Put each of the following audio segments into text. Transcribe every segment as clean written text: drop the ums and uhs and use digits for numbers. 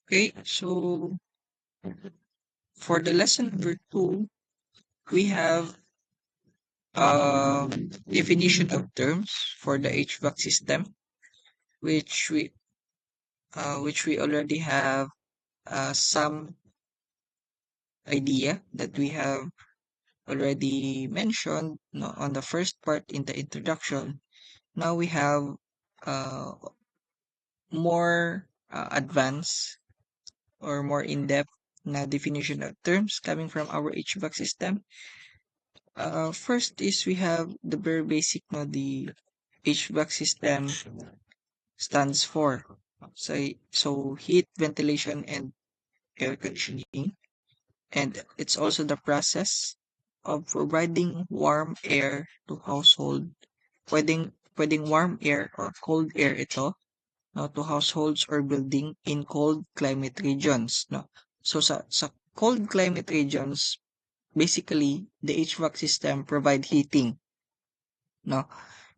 Okay, so for the lesson number 2, we have definition of terms for the HVAC system, which we already have some idea that we have already mentioned no, on the first part in the introduction. Now we have uh, more advanced or more in-depth na definition of terms coming from our HVAC system. First is we have the very basic no the HVAC system stands for. So heat, ventilation, and air conditioning. And it's also the process of providing warm air to household. Pwedeng warm air or cold air ito no, to households or building in cold climate regions. No? So sa cold climate regions, basically the HVAC system provide heating. No?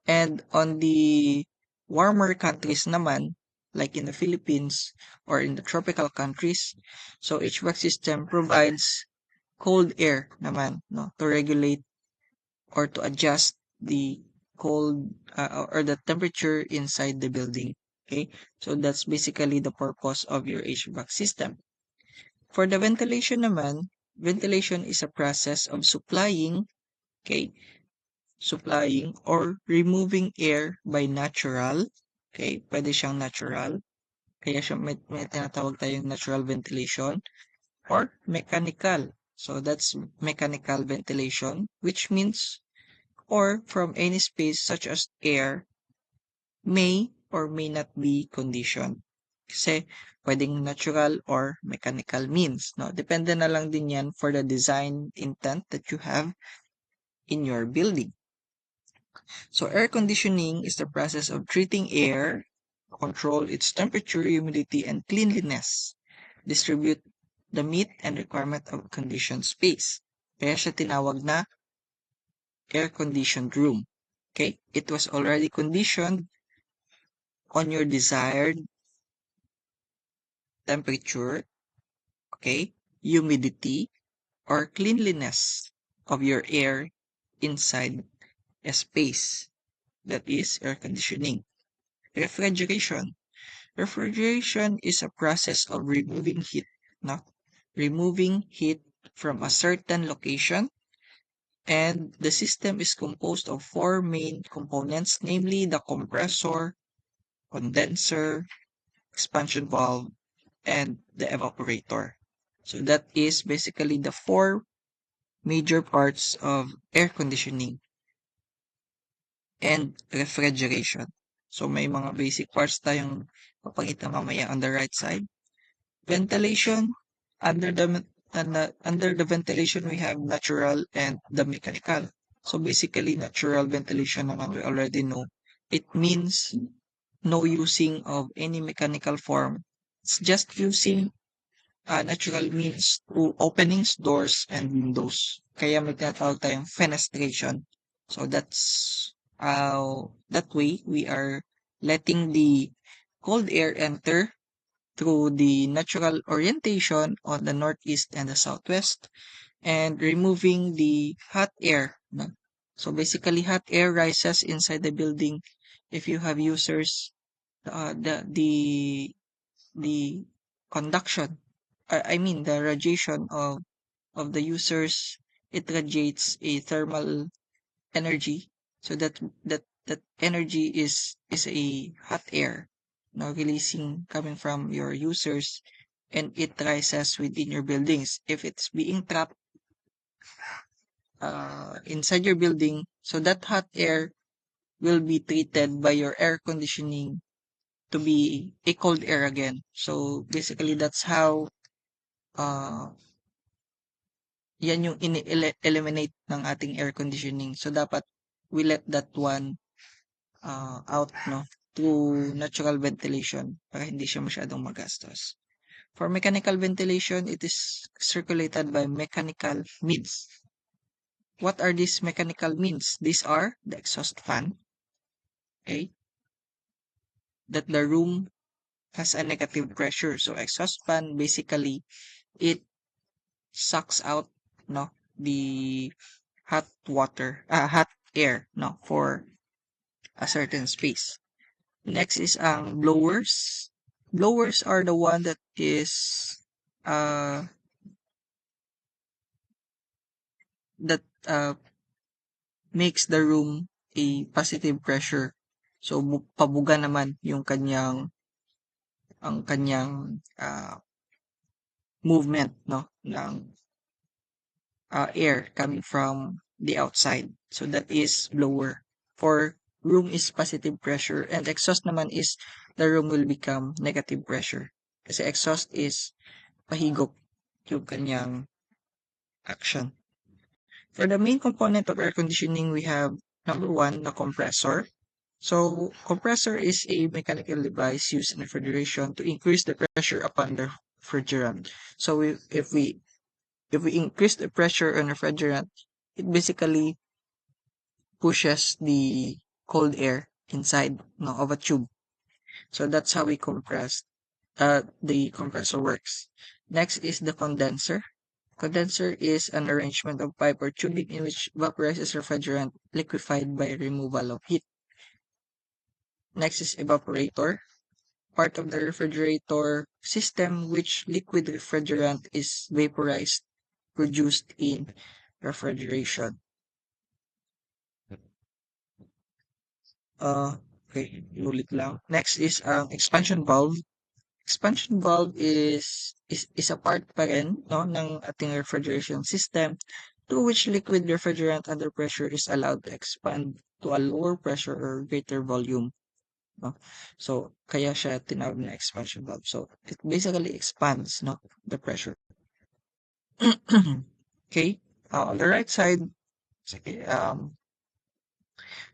And on the warmer countries naman, like in the Philippines or in the tropical countries, so HVAC system provides cold air naman, no, to regulate or to adjust the cold or the temperature inside the building. Okay, so that's basically the purpose of your HVAC system. For the ventilation naman, ventilation is a process of okay, supplying or removing air by natural. Okay, pwede siyang natural. Kaya siya may tinatawag tayong natural ventilation or mechanical. So that's mechanical ventilation, which means or from any space such as air may or may not be conditioned. Kasi pwedeng natural or mechanical means. No? Depende na lang din yan for the design intent that you have in your building. So air conditioning is the process of treating air, control its temperature, humidity, and cleanliness, distribute the meet and requirement of conditioned space. Kaya siya tinawag na air-conditioned room. Okay? It was already conditioned on your desired temperature, okay, humidity, or cleanliness of your air inside a space. That is air conditioning. Refrigeration. Refrigeration is a process of removing heat, no? Removing heat from a certain location, and the system is composed of four main components, namely the compressor, condenser, expansion valve, and the evaporator. So that is basically the four major parts of air conditioning and refrigeration. So may mga basic parts tayong papakita mamaya on the right side. Ventilation, under the ventilation we have natural and the mechanical. So basically natural ventilation naman we already know. It means no using of any mechanical form. It's just using natural means through openings, doors, and windows. Kaya may tinatawag tayong fenestration. So that's that way we are letting the cold air enter through the natural orientation on the northeast and the southwest and removing the hot air. No? So basically hot air rises inside the building if you have users the conduction I mean the radiation of the users, it radiates a thermal energy, so that energy is a hot air now releasing coming from your users, and it rises within your buildings. If it's being trapped inside your building, so that hot air will be treated by your air conditioning to be a cold air again. So basically that's how uh yan yung eliminate ng ating air conditioning. So dapat we let that one out no through natural ventilation para hindi siya masyadong magastos. For mechanical ventilation, it is circulated by mechanical means. What are these mechanical means? These are the exhaust fan, okay, that the room has a negative pressure. So exhaust fan basically it sucks out no the hot air no for a certain space. Next is blowers. Blowers are the one that is uh that makes the room a positive pressure. So pabuga naman yung kanyang movement no ng air coming from the outside. So that is blower. For room is positive pressure and exhaust naman is the room will become negative pressure. Kasi exhaust is pahigop yung kanyang action. For the main component of air conditioning, we have number one, the compressor. So compressor is a mechanical device used in refrigeration to increase the pressure upon the refrigerant. So if we increase the pressure on refrigerant, it basically pushes the cold air inside no, of a tube. So that's how we compress the compressor works. Next is the condenser. Condenser is an arrangement of pipe or tubing in which vaporizes refrigerant liquefied by removal of heat. Next is evaporator, part of the refrigerator system which liquid refrigerant is vaporized, produced in refrigeration. Uh, okay, ulit lang. Next is expansion valve. Expansion valve is a part pa rin no, ng ating refrigeration system to which liquid refrigerant under pressure is allowed to expand to a lower pressure or greater volume. No? So, kaya siya tinawag na expansion valve. So, it basically expands no, the pressure. Okay, on the right side, sige,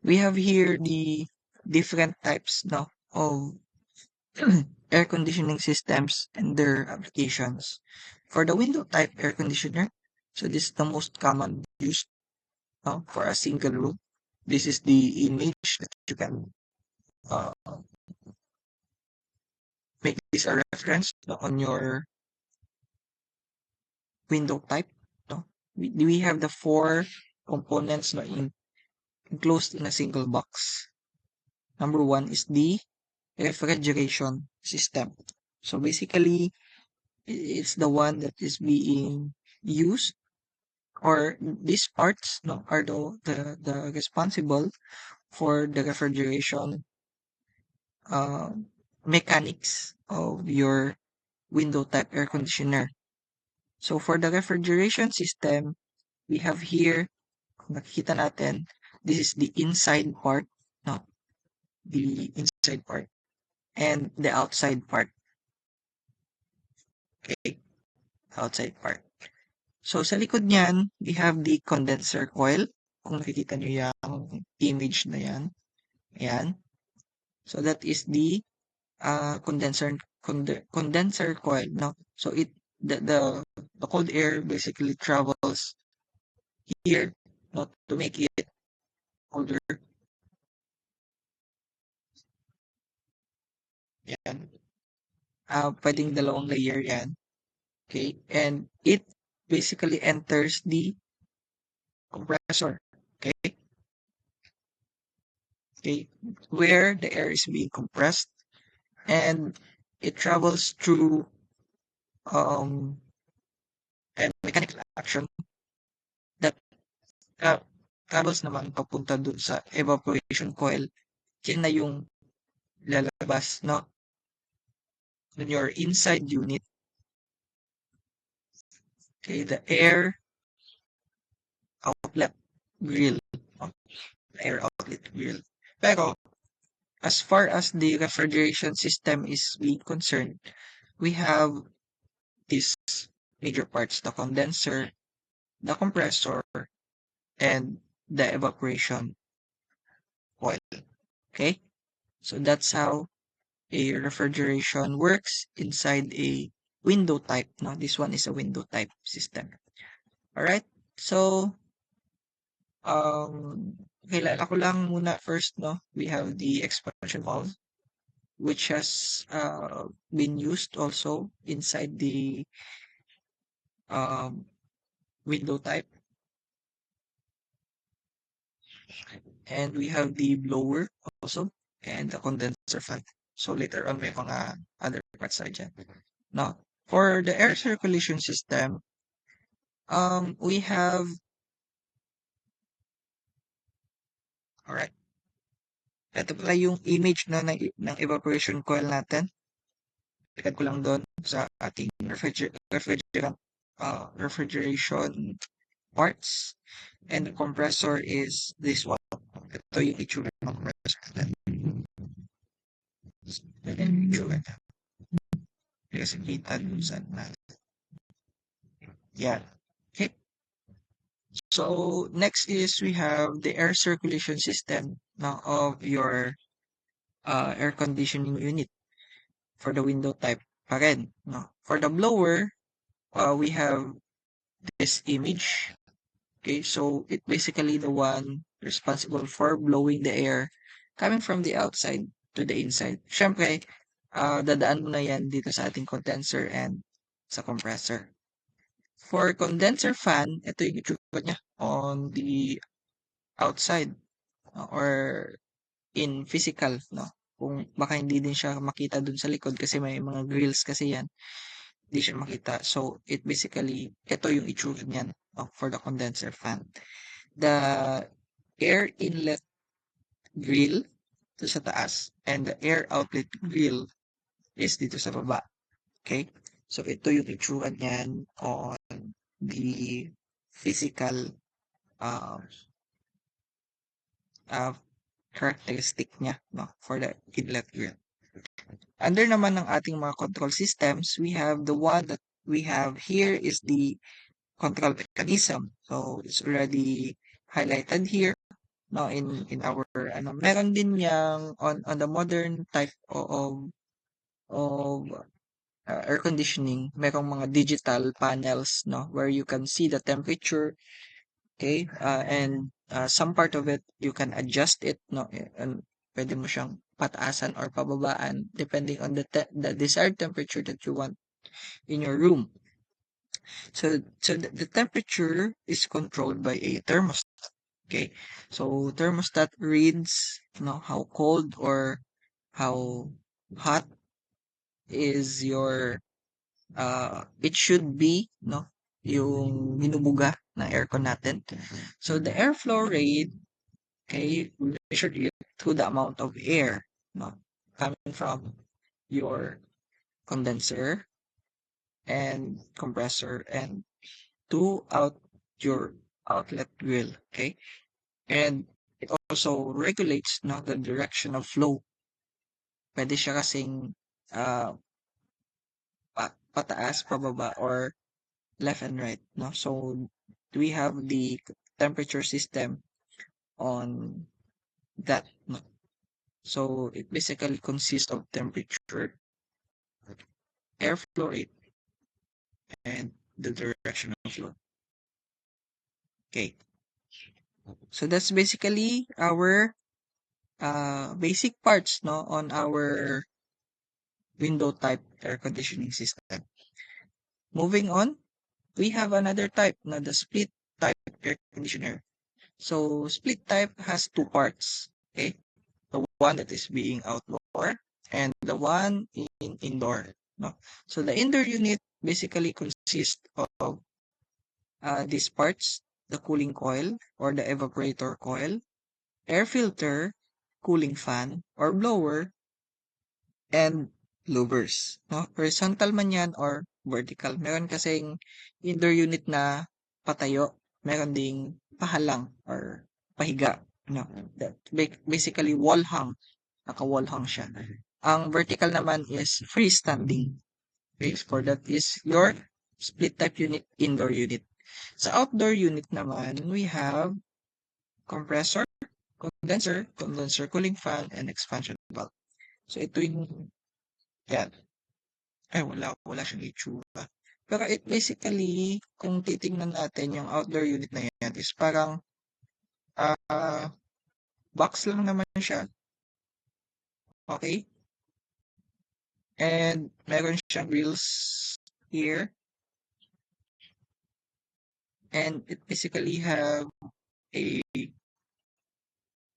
we have here the different types no, of air conditioning systems and their applications. For the window type air conditioner, so this is the most common used for a single room. This is the image that you can uh, make this a reference on your window type. No? We have the four components no, enclosed in a single box. Number one is the refrigeration system. So basically, it's the one that is being used or these parts no, are the responsible for the refrigeration uh, mechanics of your window type air conditioner. So for the refrigeration system, we have here, kung nakikita natin, this is the inside part, no, the inside part, and the outside part. Okay, outside part. So sa likod niyan, we have the condenser coil. Kung nakikita nyo yung image na yan. Ayan. So that is the condenser coil, no? So the cold air basically travels here, not to make it colder. Yan. Pwedeng dalawang layer yan. Okay? And it basically enters the compressor. Okay? Okay? Where the air is being compressed and it travels through um a mechanical action that uh, travels naman papunta dun sa evaporation coil. Yan na yung lalabas, no? When you're inside unit, okay, the air outlet grill, no? Air outlet grill. Pero, as far as the refrigeration system is being concerned, we have these major parts, the condenser, the compressor, and the evaporation coil. Okay? So that's how a refrigeration works inside a window type. No, this one is a window type system. All right. So, kilala ko lang muna first, no? We have the expansion valve. which has been used also inside the um, window type. And we have the blower also and the condenser fan. So later on may mga other parts tayo dyan. Now, for the air circulation system, we have, alright, ito pala yung image na ng evaporation coil natin. Tignan ko lang doon sa ating refrigeration parts. And the compressor is this one. Ito yung itsura ng compressor natin. Ito yung itsura niya. Kasi kita dun sa natin. Yan. Okay. So next is we have the air circulation system now of your air conditioning unit for the window type pa rin, no? For the blower, we have this image. Okay, so it basically the one responsible for blowing the air coming from the outside to the inside. Syempre, dadaan mo na yan dito sa ating condenser and sa compressor. For condenser fan, ito yung itsura niya on the outside or in physical, no? Kung baka hindi din siya makita dun sa likod kasi may mga grills kasi yan, hindi siya makita. So, it basically, ito yung itsura niyan, no? For the condenser fan. The air inlet grill dito sa taas and the air outlet grill is dito sa baba. Okay? So, ito yung itsura niyan on the physical uh, uh, characteristic niya, no, for the inlet grill. Under naman ng ating mga control systems, we have the one that we have here is the control mechanism. So it's already highlighted here, no, in our meron din yang on the modern type of air conditioning, merong mga digital panels, no, where you can see the temperature. Okay, and some part of it you can adjust it, no, and pwede mo siyang pataasan or pababaan depending on the desired temperature that you want in your room. So the temperature is controlled by a thermostat. Okay, so thermostat reads, how cold or how hot is your it should be, no, yung binubuga na aircon natin. So the airflow rate, okay, measured it to the amount of air, no, coming from your condenser and compressor and to out your outlet grill, okay? And it also regulates, no, the direction of flow. Pwede siya kasing uh, pataas, pababa, or left and right, no? So we have the temperature system on that, no? So it basically consists of temperature, airflow rate, and the direction of flow. Okay. So that's basically our basic parts, no, on our window type air conditioning system. Moving on, we have another type, na the split type air conditioner. So split type has two parts. Okay, the one that is being outdoor and the one in indoor. No, so the indoor unit basically consists of these parts: the cooling coil or the evaporator coil, air filter, cooling fan or blower, and louvers, no? Horizontal man yan or vertical. Meron kasing indoor unit na patayo, meron ding pahalang or pahiga, no? That basically wall hang, naka-wall hang siya. Ang vertical naman is freestanding. Okay, for that is your split type unit, indoor unit. Sa outdoor unit naman, we have compressor, condenser cooling fan, and expansion valve. So ito yung yan. Ay, wala siyang itsura. Pero it basically, kung titingnan natin yung outdoor unit na yan, is parang box lang naman siya. Okay? And meron siyang grills here. And it basically have a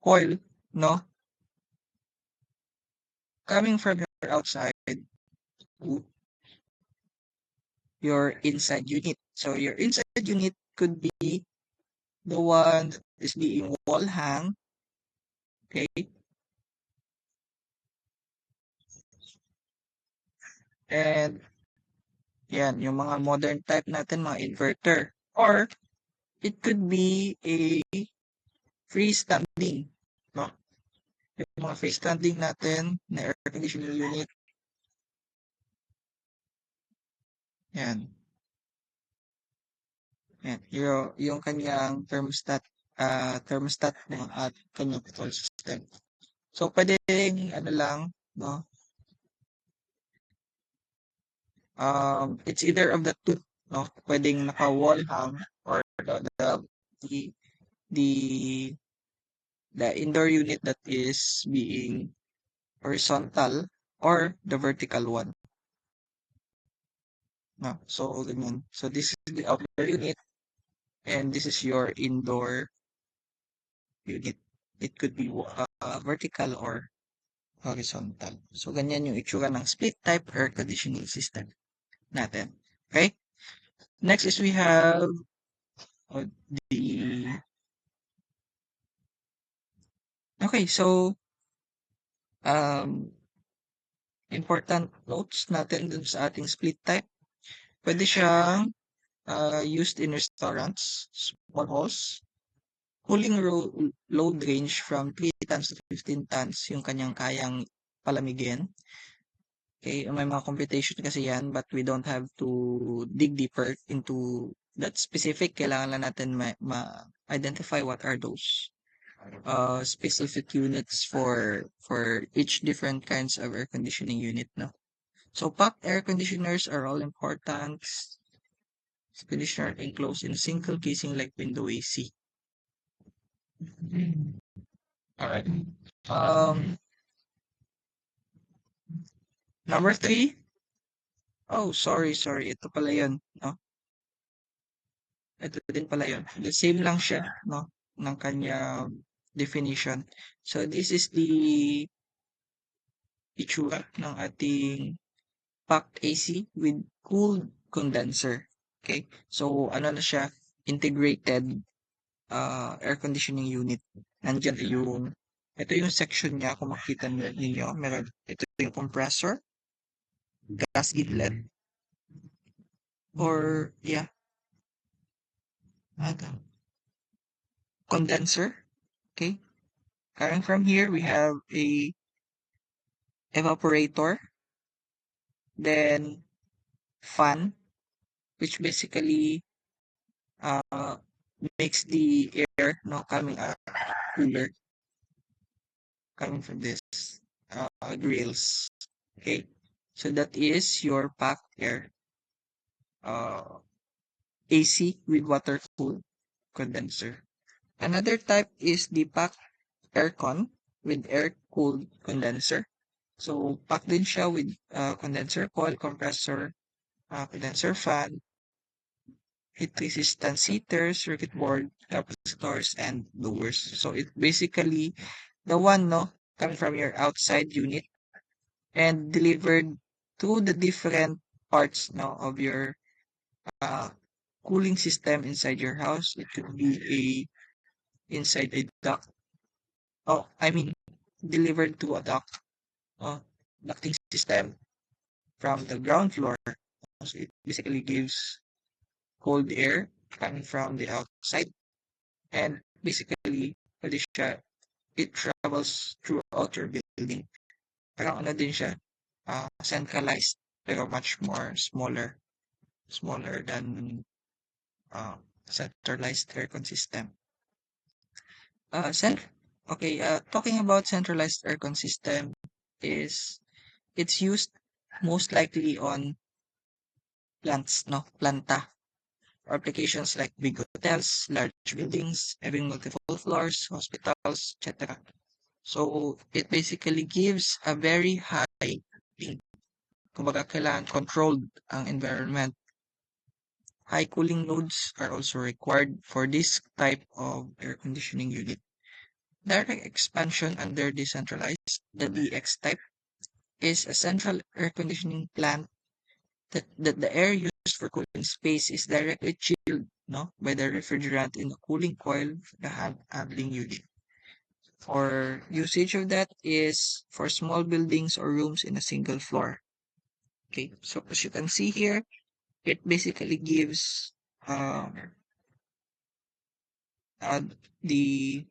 coil, no? Coming from your outside to your inside unit. So your inside unit could be the one that is being wall hang, okay? And yan, yung mga modern type natin, mga inverter. Or it could be a freestanding, no? Yung mga freestanding natin na air conditioner unit, yan. Yan, yung kanyang thermostat no, at kanyang control system. So, pwedeng, ano lang, no, it's either of the two, no, pwedeng naka-wall hang or the, the, the indoor unit that is being horizontal or the vertical one, no. So, ganyan. So, this is the outdoor unit and this is your indoor unit. It could be vertical or horizontal. So, ganyan yung itsura ng split type air conditioning system natin. Okay? Next is we have uh, the... Okay, so um, important notes natin dun sa ating split type. Pwede siyang used in restaurants, small halls, cooling load range from 3 tons to 15 tons yung kanyang kayang palamigin. Okay, may mga computation kasi yan but we don't have to dig deeper into that specific. Kailangan lang natin ma-identify what are those specific units for each different kinds of air conditioning unit, no? So packed air conditioners are all important. Conditioner enclosed in a single casing like window AC. All right. Number three. Oh, sorry. Ito pala yun, no? Ito din pala yun. The same lang siya, no? Ng kanya definition. So, this is the itsura ng ating packed AC with cooled condenser. Okay? So, ano na siya? Integrated air conditioning unit. Nandiyan ito yung section niya, kung makita ninyo, meron, ito yung compressor, gas inlet, or, yeah, ano, condenser. Okay? Coming from here, we have a evaporator, then fan, which basically uh, makes the air no coming out cooler coming from this grills. Okay, so that is your packed air AC with water cooled condenser. Another type is the packed aircon with air cooled condenser. So packed din siya with condenser coil, compressor, condenser fan, heat resistant heaters, circuit board, capacitors, and blowers. So it basically the one no coming from your outside unit and delivered to the different parts no of your uh, cooling system inside your house. It could be inside a duct. Oh, I mean delivered to a duct. Ducting system from the ground floor. So it basically gives cold air coming from the outside and basically pwede siya, it travels throughout your building. Parang ano din siya, centralized pero much more smaller than centralized aircon system. Uh, cent Talking about centralized aircon system is it's used most likely on plants, no, planta, or applications like big hotels, large buildings, having multiple floors, hospitals, etc. So it basically gives a very high cooling kumbaga kailangan controlled ang environment. High cooling loads are also required for this type of air conditioning unit. Direct expansion under decentralized, the DX type, is a central air conditioning plant that the air used for cooling space is directly chilled, no, by the refrigerant in the cooling coil of the handling unit. For usage of that is for small buildings or rooms in a single floor. Okay, so as you can see here, it basically gives uh, the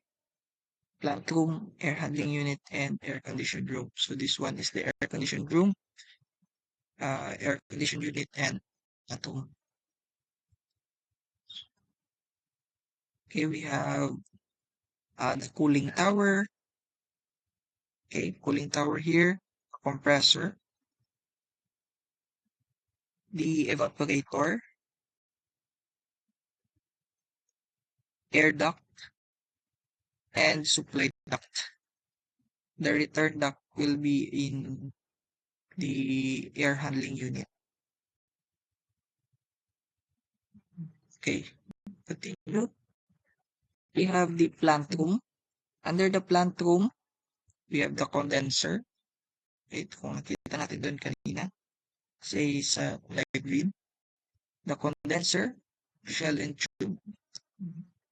plant room, air handling unit, and air conditioned room. So this one is the air conditioned room, air conditioned unit, and plant room. Okay, we have the cooling tower. Okay, cooling tower here, compressor, the evaporator, air duct, and supply duct. The return duct will be in the air handling unit. Okay, continue. We have the plant room. Under the plant room, we have the condenser. Ito kung nakita natin doon kanina. Say sa live green. The condenser, shell and tube.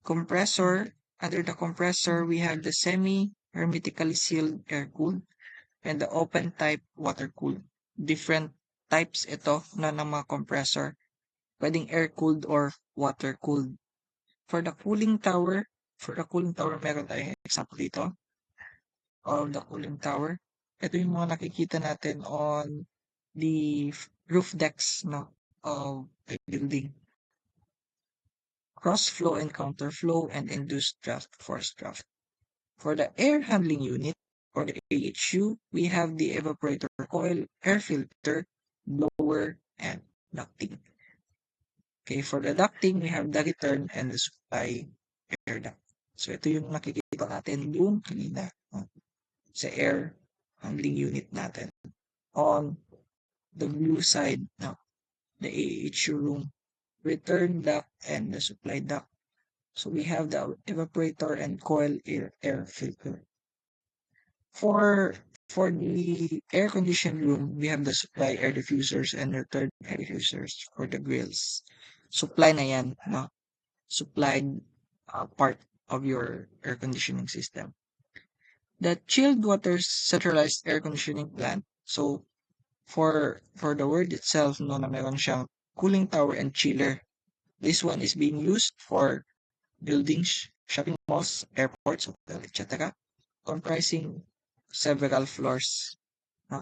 Compressor. Under the compressor, we have the semi-hermetically sealed air-cooled and the open type water-cooled. Different types ito na ng mga compressor. Pwedeng air-cooled or water-cooled. For the cooling tower, meron tayong example dito of the cooling tower. Ito yung mga nakikita natin on the roof decks, no, of a building. Cross flow and counter flow and induced draft, forced draft. For the air handling unit or the AHU, we have the evaporator coil, air filter, blower, and ducting. Okay, for the ducting, we have the return and the supply air duct. So ito yung nakikita natin doon kanina, sa air handling unit natin on the blue side now, the AHU room, return duct and the supply duct. So we have the evaporator and coil air filter. For the air conditioned room, we have the supply air diffusers and return air diffusers for the grills. Supply na yan, no? Supplied part of your air conditioning system. The chilled water centralized air conditioning plant. So for the word itself, no, na meron siyang cooling tower and chiller. This one is being used for buildings, shopping malls, airports, hotel, etc., comprising several floors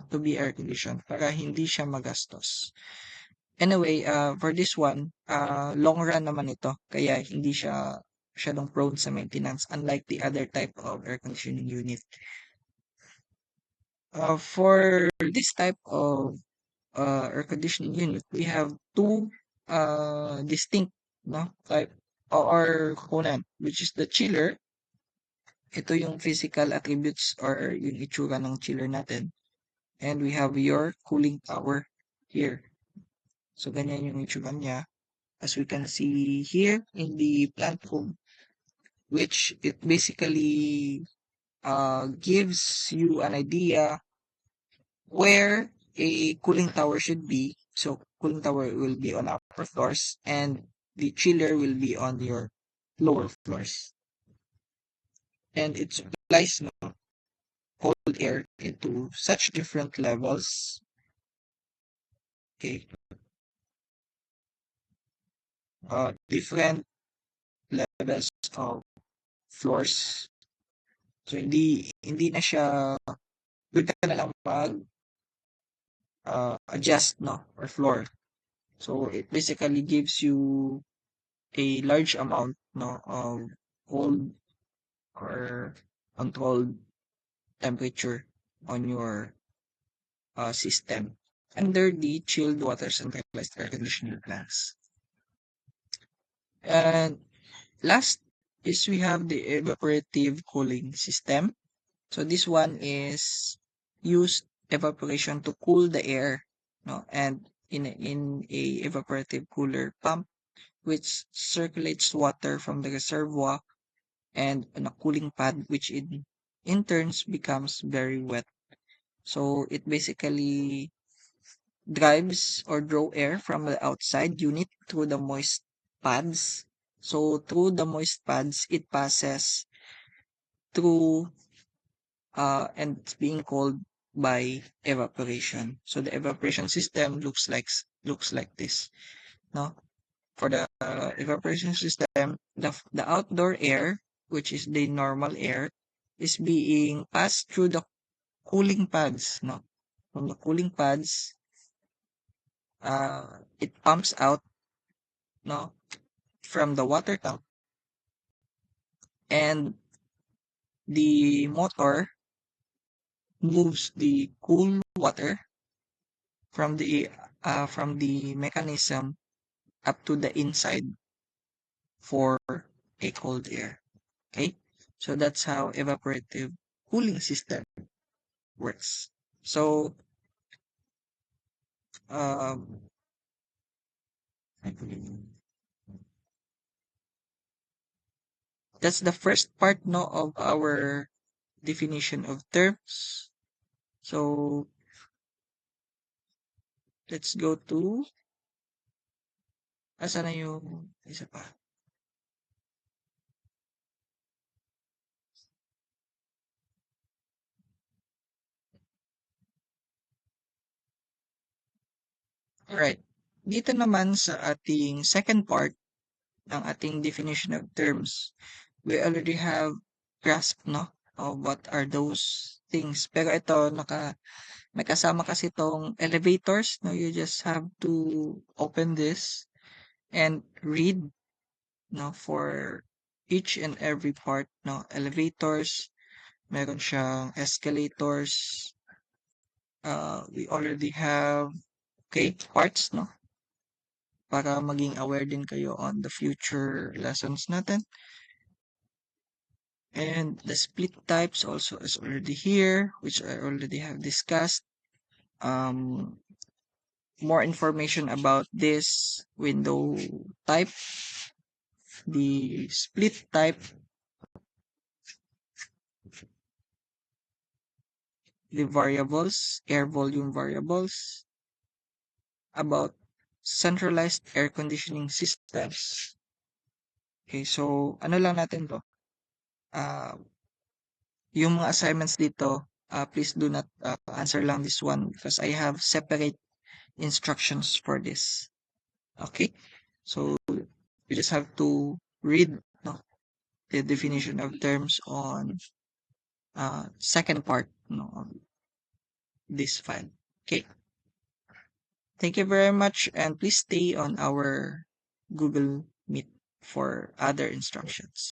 to be air conditioned para hindi siya magastos. Anyway, for this one, long run naman ito kaya hindi siya masyadong prone sa maintenance unlike the other type of air conditioning unit. For this type of air conditioning unit, we have two distinct, no, type or component, which is the chiller. Ito yung physical attributes or yung itsura ng chiller natin. And we have your cooling tower here. So ganyan yung itsura niya. As we can see here in the platform, which it basically gives you an idea where a cooling tower should be. So cooling tower will be on upper floors and the chiller will be on your lower floors. And it supplies cold air into such different levels. Okay. Different levels of floors. So hindi na siya doon ka na lang mag adjust, no, or floor. So it basically gives you a large amount, no, of cold or controlled temperature on your system under the chilled water centralized air conditioning plants. And last is we have the evaporative cooling system. So this one is used evaporation to cool the air no, and in a evaporative cooler pump, which circulates water from the reservoir, and on a cooling pad, which in turns becomes very wet. So it basically drives or draw air from the outside unit through the moist pads. So through the moist pads, it passes through and it's being called by evaporation. So the evaporation system looks like this. No, for the evaporation system, the outdoor air, which is the normal air, is being passed through the cooling pads. No, from the cooling pads, it pumps out. No, from the water tank, and the motor moves the cool water from the mechanism up to the inside for a cold air. Okay, so that's how evaporative cooling system works. So um, that's the first part, no, of our definition of terms. So let's go to asa na yung isa pa. Alright. Dito naman sa ating second part ng ating definition of terms, we already have grasp, no, of what are those things. Pero ito, may kasama kasi itong elevators, no, you just have to open this and read, no, for each and every part, no, elevators, meron siyang escalators, we already have, okay, parts, no, para maging aware din kayo on the future lessons natin. And the split types also is already here, which I already have discussed. Um, More information about this window type, the split type, the variables, air volume variables, about centralized air conditioning systems. Okay, so ano lang natin to? Uh, yung mga assignments dito, please do not answer lang this one because I have separate instructions for this. Okay, so you just have to read, no, the definition of terms on second part, no, of this file. Okay, thank you very much, and please stay on our Google Meet for other instructions.